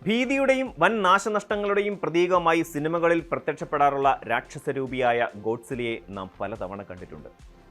ഭീതിയുടെയും വൻ നാശനഷ്ടങ്ങളുടെയും പ്രതീകമായി സിനിമകളിൽ പ്രത്യക്ഷപ്പെടാറുള്ള രാക്ഷസരൂപിയായ ഗോഡ്സിലയെ നാം പലതവണ കണ്ടിട്ടുണ്ട്.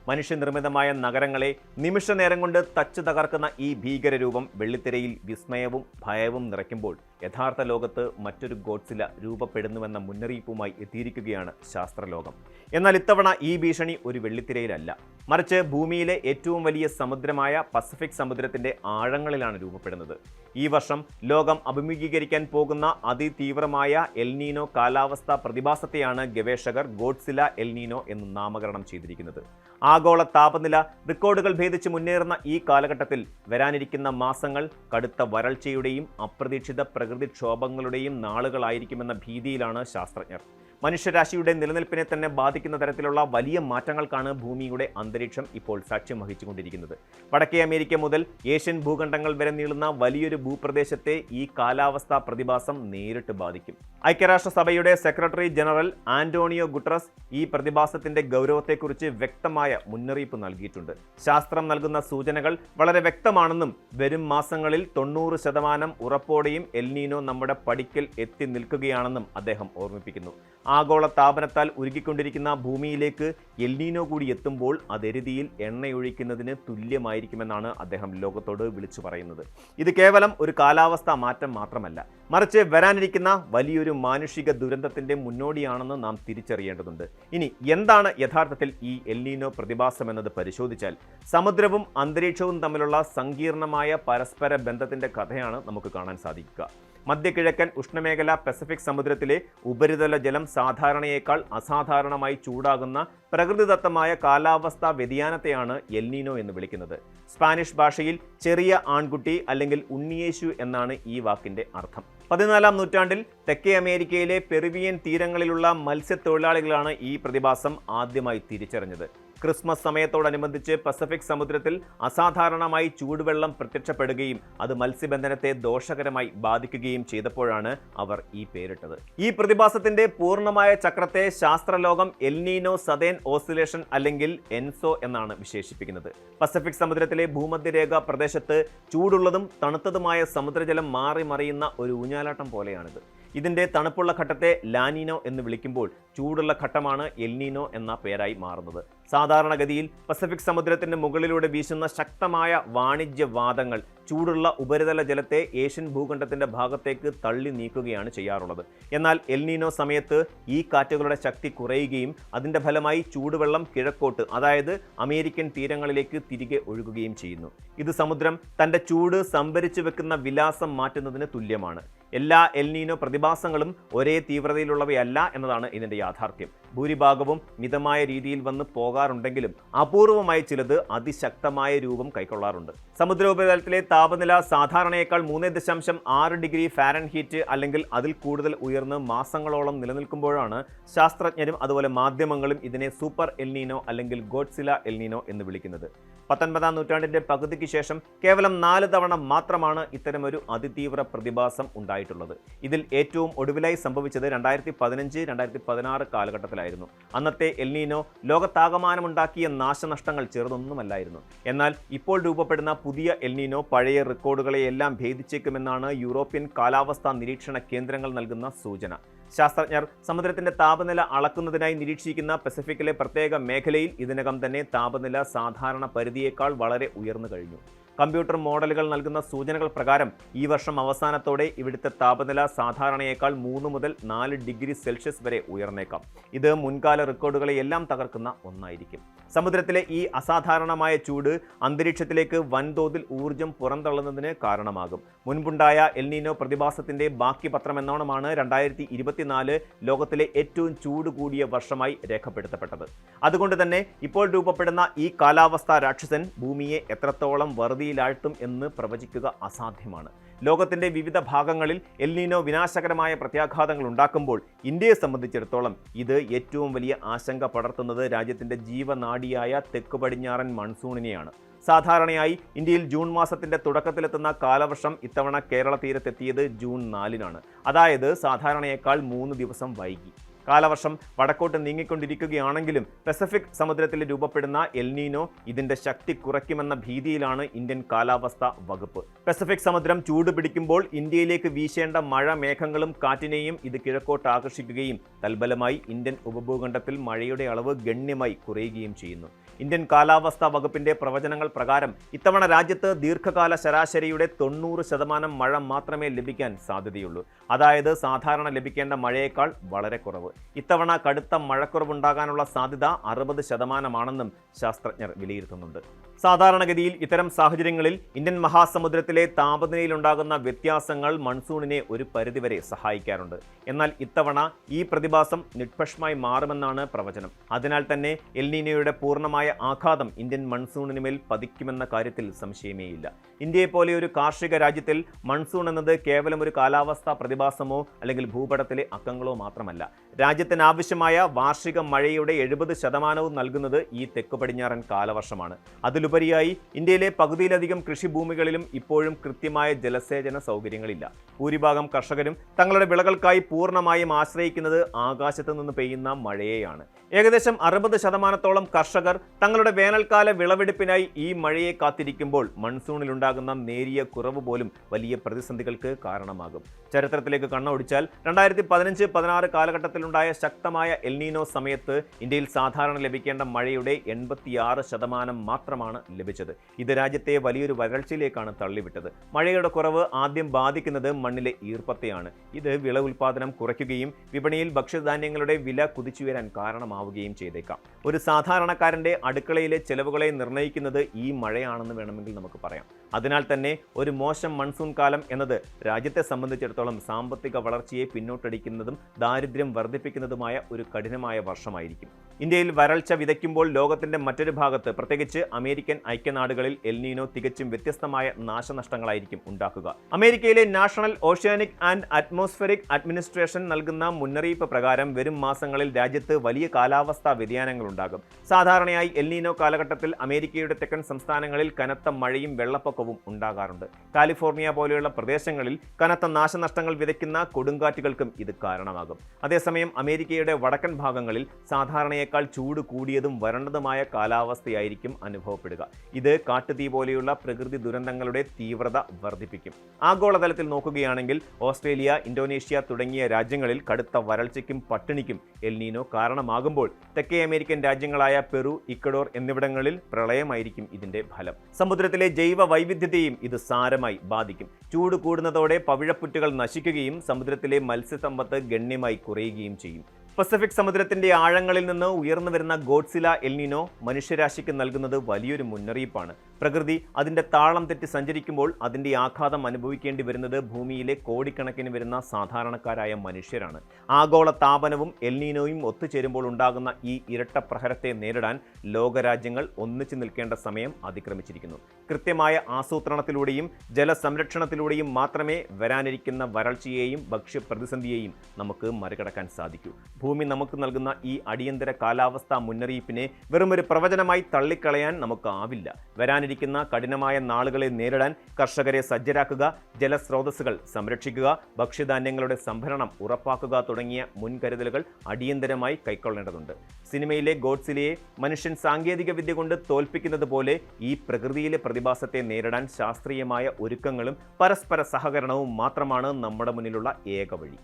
മനുഷ്യനിർമ്മിതമായ നഗരങ്ങളെ നിമിഷനേരം കൊണ്ട് തച്ചു തകർക്കുന്ന ഈ ഭീകരരൂപം വെള്ളിത്തിരയിൽ വിസ്മയവും ഭയവും നിറയ്ക്കുമ്പോൾ യഥാർത്ഥ ലോകത്ത് മറ്റൊരു ഗോഡ്സില രൂപപ്പെടുന്നുവെന്ന മുന്നറിയിപ്പുമായി എത്തിയിരിക്കുകയാണ് ശാസ്ത്രലോകം. എന്നാൽ ഇത്തവണ ഈ ഭീഷണി ഒരു വെള്ളിത്തിരയിലല്ല, മറിച്ച് ഭൂമിയിലെ ഏറ്റവും വലിയ സമുദ്രമായ പസഫിക് സമുദ്രത്തിന്റെ ആഴങ്ങളിലാണ് രൂപപ്പെടുന്നത്. ഈ വർഷം ലോകം അഭിമുഖീകരിക്കാൻ പോകുന്ന അതിതീവ്രമായ എൽനീനോ കാലാവസ്ഥാ പ്രതിഭാസത്തെയാണ് ഗവേഷകർ ഗോഡ്സില എൽനീനോ എന്ന് നാമകരണം ചെയ്തിരിക്കുന്നത്. ആഗോള താപനില റെക്കോർഡുകൾ ഭേദിച്ച് മുന്നേറുന്ന ഈ കാലഘട്ടത്തിൽ വരാനിരിക്കുന്ന മാസങ്ങൾ കടുത്ത വരൾച്ചയുടെയും അപ്രതീക്ഷിത പ്രകൃതിക്ഷോഭങ്ങളുടെയും നാളുകളായിരിക്കുമെന്ന ഭീതിയിലാണ് ശാസ്ത്രജ്ഞർ. മനുഷ്യരാശിയുടെ നിലനിൽപ്പിനെ തന്നെ ബാധിക്കുന്ന തരത്തിലുള്ള വലിയ മാറ്റങ്ങൾക്കാണ് ഭൂമിയുടെ അന്തരീക്ഷം ഇപ്പോൾ സാക്ഷ്യം വഹിച്ചുകൊണ്ടിരിക്കുന്നത്. വടക്കേ അമേരിക്ക മുതൽ ഏഷ്യൻ ഭൂഖണ്ഡങ്ങൾ വരെ നീളുന്ന വലിയൊരു ഭൂപ്രദേശത്തെ ഈ കാലാവസ്ഥാ പ്രതിഭാസം നേരിട്ട് ബാധിക്കും. ഐക്യരാഷ്ട്രസഭയുടെ സെക്രട്ടറി ജനറൽ ആന്റോണിയോ ഗുട്ടറസ് ഈ പ്രതിഭാസത്തിന്റെ ഗൗരവത്തെക്കുറിച്ച് വ്യക്തമായ മുന്നറിയിപ്പ് നൽകിയിട്ടുണ്ട്. ശാസ്ത്രം നൽകുന്ന സൂചനകൾ വളരെ വ്യക്തമാണെന്നും വരും മാസങ്ങളിൽ 90% ഉറപ്പോടെയും എൽനീനോ നമ്മുടെ പടിക്കൽ എത്തി നിൽക്കുകയാണെന്നും അദ്ദേഹം ഓർമ്മിപ്പിക്കുന്നു. ആഗോള താപനത്താൽ ഉരുകിക്കൊണ്ടിരിക്കുന്ന ഭൂമിയിലേക്ക് എൽനീനോ കൂടി എത്തുമ്പോൾ അതെരുതിയിൽ എണ്ണയൊഴിക്കുന്നതിന് തുല്യമായിരിക്കുമെന്നാണ് അദ്ദേഹം ലോകത്തോട് വിളിച്ചു പറയുന്നത്. ഇത് കേവലം ഒരു കാലാവസ്ഥാ മാറ്റം മാത്രമല്ല, മറിച്ച് വരാനിരിക്കുന്ന വലിയൊരു മാനുഷിക ദുരന്തത്തിന്റെ മുന്നോടിയാണെന്ന് നാം തിരിച്ചറിയേണ്ടതുണ്ട്. ഇനി എന്താണ് യഥാർത്ഥത്തിൽ ഈ എൽനീനോ പ്രതിഭാസം എന്നത് പരിശോധിച്ചാൽ സമുദ്രവും അന്തരീക്ഷവും തമ്മിലുള്ള സങ്കീർണമായ പരസ്പര ബന്ധത്തിന്റെ കഥയാണ് നമുക്ക് കാണാൻ സാധിക്കുക. മധ്യകിഴക്കൻ ഉഷ്ണമേഖല പസഫിക് സമുദ്രത്തിലെ ഉപരിതല ജലം സാധാരണയേക്കാൾ അസാധാരണമായി ചൂടാകുന്ന പ്രകൃതിദത്തമായ കാലാവസ്ഥാ വ്യതിയാനത്തെയാണ് എൽനീനോ എന്ന് വിളിക്കുന്നത്. സ്പാനിഷ് ഭാഷയിൽ ചെറിയ ആൺകുട്ടി അല്ലെങ്കിൽ ഉണ്ണിയേശു എന്നാണ് ഈ വാക്കിന്റെ അർത്ഥം. 14-ാം നൂറ്റാണ്ടിൽ തെക്കേ അമേരിക്കയിലെ പെറുവിയൻ തീരങ്ങളിലുള്ള മത്സ്യത്തൊഴിലാളികളാണ് ഈ പ്രതിഭാസം ആദ്യമായി തിരിച്ചറിഞ്ഞത്. ക്രിസ്മസ് സമയത്തോടനുബന്ധിച്ച് പസഫിക് സമുദ്രത്തിൽ അസാധാരണമായി ചൂടുവെള്ളം പ്രത്യക്ഷപ്പെടുകയും അത് മത്സ്യബന്ധനത്തെ ദോഷകരമായി ബാധിക്കുകയും ചെയ്തപ്പോഴാണ് അവർ ഈ പേരിട്ടത്. ഈ പ്രതിഭാസത്തിന്റെ പൂർണ്ണമായ ചക്രത്തെ ശാസ്ത്രലോകം എൽനീനോ സദേൺ ഓസിലേഷൻ അല്ലെങ്കിൽ എൻസോ എന്നാണ് വിശേഷിപ്പിക്കുന്നത്. പസഫിക് സമുദ്രത്തിലെ ഭൂമധ്യരേഖ പ്രദേശത്ത് ചൂടുള്ളതും തണുത്തതുമായ സമുദ്രജലം മാറി മറിയുന്ന ഒരു ഊഞ്ഞാലാട്ടം പോലെയാണിത്. ഇതിന്റെ തണുപ്പുള്ള ഘട്ടത്തെ ലാനിനോ എന്ന് വിളിക്കുമ്പോൾ ചൂടുള്ള ഘട്ടമാണ് എൽനീനോ എന്ന പേരായി മാറുന്നത്. സാധാരണഗതിയിൽ പസഫിക് സമുദ്രത്തിന് മുകളിലൂടെ വീശുന്ന ശക്തമായ വാണിജ്യവാദങ്ങൾ ചൂടുള്ള ഉപരിതല ജലത്തെ ഏഷ്യൻ ഭൂഖണ്ഡത്തിന്റെ ഭാഗത്തേക്ക് തള്ളി നീക്കുകയാണ് ചെയ്യാറുള്ളത്. എന്നാൽ എൽനീനോ സമയത്ത് ഈ കാറ്റുകളുടെ ശക്തി കുറയുകയും അതിന്റെ ഫലമായി ചൂടുവെള്ളം കിഴക്കോട്ട്, അതായത് അമേരിക്കൻ തീരങ്ങളിലേക്ക് തിരികെ ഒഴുകുകയും ചെയ്യുന്നു. ഇത് സമുദ്രം തന്റെ ചൂട് സംഭരിച്ചു വെക്കുന്ന വിലാസം മാറ്റുന്നതിന് തുല്യമാണ്. എല്ലാ എൽനീനോ പ്രതിഭാസങ്ങളും ഒരേ തീവ്രതയിലുള്ളവയല്ല എന്നതാണ് ഇതിന്റെ യാഥാർത്ഥ്യം. ഭൂരിഭാഗവും മിതമായ രീതിയിൽ വന്ന് പോകാറുണ്ടെങ്കിലും അപൂർവമായി ചിലത് അതിശക്തമായ രൂപം കൈക്കൊള്ളാറുണ്ട്. സമുദ്രോപരിതലത്തിലെ താപനില സാധാരണയേക്കാൾ 3.6 ഡിഗ്രി ഫാരൻഹീറ്റ് അല്ലെങ്കിൽ അതിൽ കൂടുതൽ ഉയർന്ന് മാസങ്ങളോളം നിലനിൽക്കുമ്പോഴാണ് ശാസ്ത്രജ്ഞരും അതുപോലെ മാധ്യമങ്ങളും ഇതിനെ സൂപ്പർ എൽനീനോ അല്ലെങ്കിൽ ഗോഡ്സില എൽനീനോ എന്ന് വിളിക്കുന്നത്. 19-ാം നൂറ്റാണ്ടിന്റെ പകുതിക്ക് ശേഷം കേവലം 4 തവണ മാത്രമാണ് ഇത്തരമൊരു അതിതീവ്ര പ്രതിഭാസം ഉണ്ടായിട്ടുള്ളത്. ഇതിൽ ഏറ്റവും ഒടുവിലായി സംഭവിച്ചത് 2015-2016 കാലഘട്ടത്തിലായിരുന്നു. അന്നത്തെ എൽനീനോ ലോകത്താകമാനമുണ്ടാക്കിയ നാശനഷ്ടങ്ങൾ ചെറുതൊന്നുമല്ലായിരുന്നു. എന്നാൽ ഇപ്പോൾ രൂപപ്പെടുന്ന പുതിയ എൽനീനോ പഴയ റെക്കോർഡുകളെയെല്ലാം ഭേദിച്ചേക്കുമെന്നാണ് യൂറോപ്യൻ കാലാവസ്ഥാ നിരീക്ഷണ കേന്ദ്രങ്ങൾ നൽകുന്ന സൂചന. ശാസ്ത്രജ്ഞർ സമുദ്രത്തിന്റെ താപനില അളക്കുന്നതിനായി നിരീക്ഷിക്കുന്ന പസഫിക്കിലെ പ്രത്യേക മേഖലയിൽ ഇതിനകം തന്നെ താപനില സാധാരണ പരിധിയേക്കാൾ വളരെ ഉയർന്നു കഴിഞ്ഞു. കമ്പ്യൂട്ടർ മോഡലുകൾ നൽകുന്ന സൂചനകൾ പ്രകാരം ഈ വർഷം അവസാനത്തോടെ ഇവിടുത്തെ താപനില സാധാരണയേക്കാൾ 3 മുതൽ 4 ഡിഗ്രി സെൽഷ്യസ് വരെ ഉയർന്നേക്കാം. ഇത് മുൻകാല റെക്കോർഡുകളെയെല്ലാം തകർക്കുന്ന ഒന്നായിരിക്കും. സമുദ്രത്തിലെ ഈ അസാധാരണമായ ചൂട് അന്തരീക്ഷത്തിലേക്ക് വൻതോതിൽ ഊർജ്ജം പുറന്തള്ളുന്നതിന് കാരണമാകും. മുൻപുണ്ടായ എൽനീനോ പ്രതിഭാസത്തിന്റെ ബാക്കി പത്രമെന്നോണമാണ് 2024 ലോകത്തിലെ ഏറ്റവും ചൂട് കൂടിയ വർഷമായി രേഖപ്പെടുത്തപ്പെട്ടത്. അതുകൊണ്ട് തന്നെ ഇപ്പോൾ രൂപപ്പെടുന്ന ഈ കാലാവസ്ഥാ രാക്ഷസൻ ഭൂമിയെ എത്രത്തോളം വറുതിയിലാഴ്ത്തും എന്ന് പ്രവചിക്കുക അസാധ്യമാണ്. ലോകത്തിന്റെ വിവിധ ഭാഗങ്ങളിൽ എൽനീനോ വിനാശകരമായ പ്രത്യാഘാതങ്ങൾ ഉണ്ടാക്കുമ്പോൾ ഇന്ത്യയെ സംബന്ധിച്ചിടത്തോളം ഇത് ഏറ്റവും വലിയ ആശങ്ക പടർത്തുന്നത് രാജ്യത്തിന്റെ ജീവനാഡിയായ തെക്ക് പടിഞ്ഞാറൻ മൺസൂണിനെയാണ്. സാധാരണയായി ഇന്ത്യയിൽ ജൂൺ മാസത്തിന്റെ തുടക്കത്തിലെത്തുന്ന കാലവർഷം ഇത്തവണ കേരള തീരത്തെത്തിയത് ജൂൺ 4-നാണ്. അതായത് സാധാരണയേക്കാൾ 3 ദിവസം വൈകി. കാലവർഷം വടക്കോട്ട് നീങ്ങിക്കൊണ്ടിരിക്കുകയാണെങ്കിലും പസഫിക് സമുദ്രത്തിൽ രൂപപ്പെടുന്ന എൽനീനോ ഇതിന്റെ ശക്തി കുറയ്ക്കുമെന്ന ഭീതിയിലാണ് ഇന്ത്യൻ കാലാവസ്ഥാ വകുപ്പ്. പസഫിക് സമുദ്രം ചൂടുപിടിക്കുമ്പോൾ ഇന്ത്യയിലേക്ക് വീശേണ്ട മഴ മേഘങ്ങളും കാറ്റിനെയും ഇത് കിഴക്കോട്ട് ആകർഷിക്കുകയും തൽഫലമായി ഇന്ത്യൻ ഉപഭൂഖണ്ഡത്തിൽ മഴയുടെ അളവ് ഗണ്യമായി കുറയുകയും ചെയ്യുന്നു. ഇന്ത്യൻ കാലാവസ്ഥാ വകുപ്പിന്റെ പ്രവചനങ്ങൾ പ്രകാരം ഇത്തവണ രാജ്യത്ത് ദീർഘകാല ശരാശരിയുടെ 90% മഴ മാത്രമേ ലഭിക്കാൻ സാധ്യതയുള്ളൂ. അതായത് സാധാരണ ലഭിക്കേണ്ട മഴയേക്കാൾ വളരെ കുറവ്. ഇത്തവണ കടുത്ത മഴക്കുറവുണ്ടാകാനുള്ള സാധ്യത 60% ശാസ്ത്രജ്ഞർ വിലയിരുത്തുന്നുണ്ട്. സാധാരണഗതിയിൽ ഇത്തരം സാഹചര്യങ്ങളിൽ ഇന്ത്യൻ മഹാസമുദ്രത്തിലെ താപനിലയിലുണ്ടാകുന്ന വ്യത്യാസങ്ങൾ മൺസൂണിനെ ഒരു പരിധിവരെ സഹായിക്കാറുണ്ട്. എന്നാൽ ഇത്തവണ ഈ പ്രതിഭാസം നിഷ്പക്ഷമായി മാറുമെന്നാണ് പ്രവചനം. അതിനാൽ തന്നെ എൽനീനോയുടെ പൂർണ്ണമായ ആഘാതം ഇന്ത്യൻ മൺസൂണിന് മേൽ പതിക്കുമെന്ന കാര്യത്തിൽ സംശയമേയില്ല. ഇന്ത്യയെപ്പോലെ ഒരു കാർഷിക രാജ്യത്തിൽ മൺസൂൺ എന്നത് കേവലം ഒരു കാലാവസ്ഥാ പ്രതിഭാസമോ അല്ലെങ്കിൽ ഭൂപടത്തിലെ അക്കങ്ങളോ മാത്രമല്ല. രാജ്യത്തിന് ആവശ്യമായ വാർഷിക മഴയുടെ 70% നൽകുന്നത് ഈ തെക്ക് പടിഞ്ഞാറൻ കാലവർഷമാണ്. അതിലുപരിയായി ഇന്ത്യയിലെ പകുതിയിലധികം കൃഷിഭൂമികളിലും ഇപ്പോഴും കൃത്യമായ ജലസേചന സൗകര്യങ്ങളില്ല. ഭൂരിഭാഗം കർഷകരും തങ്ങളുടെ വിളകൾക്കായി പൂർണ്ണമായും ആശ്രയിക്കുന്നത് ആകാശത്ത് നിന്ന് പെയ്യുന്ന മഴയെയാണ്. ഏകദേശം 60% കർഷകർ തങ്ങളുടെ വേനൽക്കാല വിളവെടുപ്പിനായി ഈ മഴയെ കാത്തിരിക്കുമ്പോൾ മൺസൂണിലുണ്ടാകുന്ന നേരിയ കുറവ് പോലും വലിയ പ്രതിസന്ധികൾക്ക് കാരണമാകും. ചരിത്രത്തിലേക്ക് കണ്ണോടിച്ചാൽ 2015-16 കാലഘട്ടത്തിലുണ്ടായ ശക്തമായ എൽനീനോ സമയത്ത് ഇന്ത്യയിൽ സാധാരണ ലഭിക്കേണ്ട മഴയുടെ 86% മാത്രമാണ് ലഭിച്ചത്. ഇത് രാജ്യത്തെ വലിയൊരു വരൾച്ചയിലേക്കാണ് തള്ളിവിട്ടത്. മഴയുടെ കുറവ് ആദ്യം ബാധിക്കുന്നത് മണ്ണിലെ ഈർപ്പത്തെയാണ്. ഇത് വിള ഉൽപാദനം കുറയ്ക്കുകയും വിപണിയിൽ ഭക്ഷ്യധാന്യങ്ങളുടെ വില കുതിച്ചുയരാൻ കാരണമാവുകയും ചെയ്തേക്കാം. ഒരു സാധാരണക്കാരന്റെ അടുക്കളയിലെ ചെലവുകളെ നിർണ്ണയിക്കുന്നത് ഈ മഴയാണെന്ന് വേണമെങ്കിൽ നമുക്ക് പറയാം. അതിനാൽ തന്നെ ഒരു മോശം മൺസൂൺ കാലം എന്നത് രാജ്യത്തെ സംബന്ധിച്ചിടത്തോളം സാമ്പത്തിക വളർച്ചയെ പിന്നോട്ടടിക്കുന്നതും ദാരിദ്ര്യം വർദ്ധിപ്പിക്കുന്നതുമായ ഒരു കഠിനമായ വർഷമായിരിക്കും. ഇന്ത്യയിൽ വരൾച്ച വിതയ്ക്കുമ്പോൾ ലോകത്തിന്റെ മറ്റൊരു ഭാഗത്ത്, പ്രത്യേകിച്ച് അമേരിക്കൻ ഐക്യനാടുകളിൽ എൽനീനോ തികച്ചും വ്യത്യസ്തമായ നാശനഷ്ടങ്ങളായിരിക്കും ഉണ്ടാക്കുക. അമേരിക്കയിലെ national oceanic and atmospheric administration നൽകുന്ന മുന്നറിയിപ്പ് പ്രകാരം വരും മാസങ്ങളിൽ രാജ്യത്ത് വലിയ കാലാവസ്ഥാ വ്യതിയാനങ്ങൾ ഉണ്ടാകും. സാധാരണയായി എൽനീനോ കാലഘട്ടത്തിൽ അമേരിക്കയുടെ തെക്കൻ സംസ്ഥാനങ്ങളിൽ കനത്ത മഴയും വെള്ളപ്പൊക്കവും ഉണ്ടാകാറുണ്ട്. കാലിഫോർണിയ പോലെയുള്ള പ്രദേശങ്ങളിൽ കനത്ത നാശനഷ്ടങ്ങൾ വിതയ്ക്കുന്ന കൊടുങ്കാറ്റുകൾക്കും ഇത് കാരണമാകും. അതേസമയം അമേരിക്കയുടെ വടക്കൻ ഭാഗങ്ങളിൽ സാധാരണയേക്കാൾ ചൂട് കൂടിയതും വരണ്ടതുമായ കാലാവസ്ഥയായിരിക്കും അനുഭവപ്പെടുക. ഇത് കാട്ടുതീ പോലെയുള്ള പ്രകൃതി ദുരന്തങ്ങളുടെ തീവ്രത വർദ്ധിപ്പിക്കും. ആഗോളതലത്തിൽ നോക്കുകയാണെങ്കിൽ ഓസ്ട്രേലിയ, ഇന്തോനേഷ്യ തുടങ്ങിയ രാജ്യങ്ങളിൽ കടുത്ത വരൾച്ചയ്ക്കും പട്ടിണിക്കും എൽനീനോ കാരണമാകുമ്പോൾ തെക്കേ അമേരിക്കൻ രാജ്യങ്ങളായ പെറു, ഇക്വഡോർ എന്നിവിടങ്ങളിൽ പ്രളയമായിരിക്കും ഇതിന്റെ ഫലം. സമുദ്രത്തിലെ ജൈവ വൈവിധ്യത്തെയും ഇത് സാരമായി ബാധിക്കും. ചൂട് കൂടുന്നതോടെ പവിഴപ്പുറ്റുകൾ നശിക്കുകയും സമുദ്രത്തിലെ മത്സ്യസമ്പത്ത് ഗണ്യമായി കുറയുകയും ചെയ്യും. പസഫിക് സമുദ്രത്തിന്റെ ആഴങ്ങളിൽ നിന്ന് ഉയർന്നു വരുന്ന ഗോഡ്സില എൽനീനോ മനുഷ്യരാശിക്ക് നൽകുന്നത് വലിയൊരു മുന്നറിയിപ്പാണ്. പ്രകൃതി അതിന്റെ താളം തെറ്റി സഞ്ചരിക്കുമ്പോൾ അതിന്റെ ആഘാതം അനുഭവിക്കേണ്ടി വരുന്നത് ഭൂമിയിലെ കോടിക്കണക്കിന് വരുന്ന സാധാരണക്കാരായ മനുഷ്യരാണ്. ആഗോള താപനവും എൽനീനോയും ഒത്തുചേരുമ്പോൾ ഉണ്ടാകുന്ന ഈ ഇരട്ട പ്രഹരത്തെ നേരിടാൻ ലോകരാജ്യങ്ങൾ ഒന്നിച്ചു നിൽക്കേണ്ട സമയം അതിക്രമിച്ചിരിക്കുന്നു. കൃത്യമായ ആസൂത്രണത്തിലൂടെയും ജലസംരക്ഷണത്തിലൂടെയും മാത്രമേ വരാനിരിക്കുന്ന വരൾച്ചയെയും ഭക്ഷ്യപ്രതിസന്ധിയെയും നമുക്ക് മറികടക്കാൻ സാധിക്കൂ. ഭൂമി നമുക്ക് നൽകുന്ന ഈ അടിയന്തര കാലാവസ്ഥാ മുന്നറിയിപ്പിനെ വെറുമൊരു പ്രവചനമായി തള്ളിക്കളയാൻ നമുക്കാവില്ല. വരാനിരിക്കുന്ന കഠിനമായ നാളുകളെ നേരിടാൻ കർഷകരെ സജ്ജരാക്കുക, ജലസ്രോതസ്സുകൾ സംരക്ഷിക്കുക, ഭക്ഷ്യധാന്യങ്ങളുടെ സംഭരണം ഉറപ്പാക്കുക തുടങ്ങിയ മുൻകരുതലുകൾ അടിയന്തരമായി കൈക്കൊള്ളേണ്ടതുണ്ട്. സിനിമയിലെ ഗോഡ്സിലയെ മനുഷ്യൻ സാങ്കേതിക വിദ്യ കൊണ്ട് തോൽപ്പിക്കുന്നത് പോലെ ഈ പ്രകൃതിയിലെ പ്രതിഭാസത്തെ നേരിടാൻ ശാസ്ത്രീയമായ ഒരുക്കങ്ങളും പരസ്പര സഹകരണവും മാത്രമാണ് നമ്മുടെ മുന്നിലുള്ള ഏക വഴി.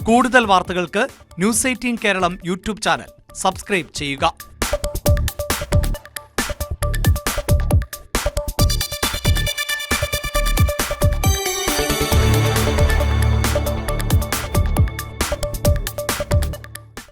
കൂടുതൽ വാർത്തകൾക്ക് news 18 Keralam YouTube channel subscribe ചെയ്യുക.